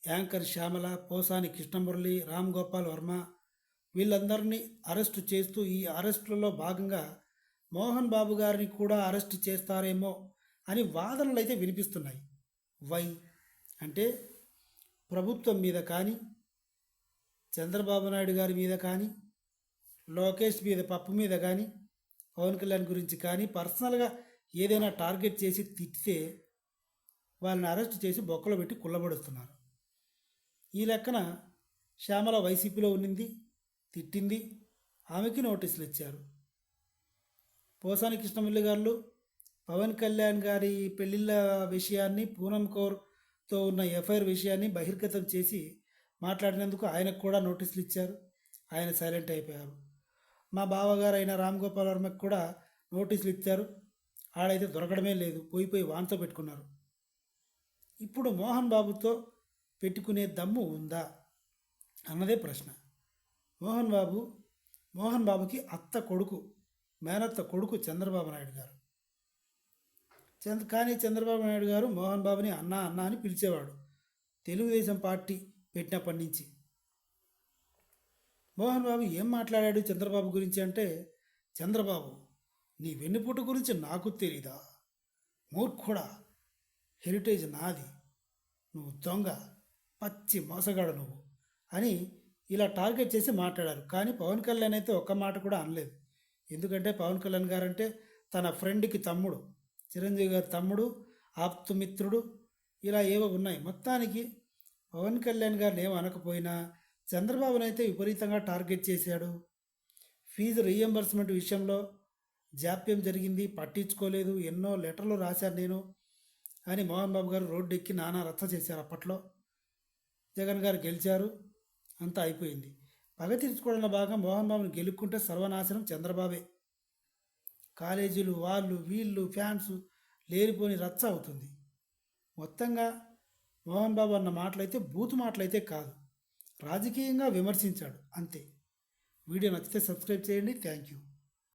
Anchor Shyamala, Posani Krishna Murali, Ram Gopal Varma వీళ్ళందరినీ arrest చేస్తూ ఈ అరెస్టులలో భాగంగా మోహన్ బాబు గారిని కూడా అరెస్ట్ చేస్తారేమో అని వాదనలు అయితే వినిపిస్తున్నాయి. వై అంటే ప్రభుత్వం మీద కానీ, చంద్రబాబు నాయుడు గారి మీద కానీ, లోకేష్ మీద, పప్పు మీద కానీ, పవన్ కళ్యాణ్ గురించి కానీ పర్సనల్గా ఏదైనా టార్గెట్ చేసి తిట్టితే వాళ్ళని అరెస్ట్ చేసి బొక్కలో పెట్టి కుల్లబడుతున్నారు. ఈ లెక్కన శ్యామల వైసీపీలో ఉన్నింది, తిట్టింది, ఆమెకి నోటీసులు ఇచ్చారు. పోసాని కృష్ణమురళి గారు పవన్ కళ్యాణ్ గారి పెళ్ళిళ్ళ విషయాన్ని, పూనం కౌర్తో ఉన్న ఎఫ్ఐఆర్ విషయాన్ని బహిర్గతం చేసి మాట్లాడినందుకు ఆయనకు కూడా నోటీసులు ఇచ్చారు. ఆయన సైలెంట్ అయిపోయారు. మా బావగారు అయిన రామ్ గోపాల్ వర్మకు కూడా నోటీసులు ఇచ్చారు. ఆడైతే దొరకడమే లేదు, పోయి వాన్తో పెట్టుకున్నారు. ఇప్పుడు మోహన్ బాబుతో పెట్టుకునే దమ్ము ఉందా అన్నదే ప్రశ్న. మోహన్ బాబుకి అత్త కొడుకు, మేనత్త కొడుకు చంద్రబాబు నాయుడు గారు. కానీ చంద్రబాబు నాయుడు గారు మోహన్ బాబుని అన్నా అన్నా అని పిలిచేవాడు తెలుగుదేశం పార్టీ పెట్టినప్పటి నుంచి. మోహన్ బాబు ఏం మాట్లాడాడు చంద్రబాబు గురించి అంటే, చంద్రబాబు నీ వెన్నుపూట గురించి నాకు తెలీదా, మూర్ఖుడా, హెరిటేజ్ నాది, నువ్వు దొంగ, పచ్చి మోసగాడు నువ్వు అని ఇలా టార్గెట్ చేసి మాట్లాడారు. కానీ పవన్ కళ్యాణ్ అయితే ఒక్క మాట కూడా అనలేదు. ఎందుకంటే పవన్ కళ్యాణ్ గారు అంటే తన ఫ్రెండ్కి తమ్ముడు, చిరంజీవి గారి తమ్ముడు, ఆప్తుమిత్రుడు, ఇలా ఏవో ఉన్నాయి. మొత్తానికి పవన్ కళ్యాణ్ గారిని ఏమో అనకపోయినా చంద్రబాబునైతే విపరీతంగా టార్గెట్ చేశాడు. ఫీజు రీఎంబర్స్మెంట్ విషయంలో జాప్యం జరిగింది, పట్టించుకోలేదు, ఎన్నో లెటర్లు రాశాను నేను అని మోహన్ బాబు గారు రోడ్డు ఎక్కి నానా రచ్చ చేశారు. అప్పట్లో జగన్ గారు గెలిచారు, అంతా అయిపోయింది. పగ తీర్చుకోవడంలో భాగంగా మోహన్ బాబుని గెలుక్కుంటే సర్వనాశనం చంద్రబాబే. కాలేజీలు, వాళ్ళు వీళ్ళు ఫ్యాన్స్ లేనిపోని రచ్చ అవుతుంది. మొత్తంగా మోహన్ బాబు అన్న మాటలైతే బూతు మాటలైతే కాదు, రాజకీయంగా విమర్శించాడు అంతే. వీడియో నచ్చితే సబ్స్క్రైబ్ చేయండి. Thank you.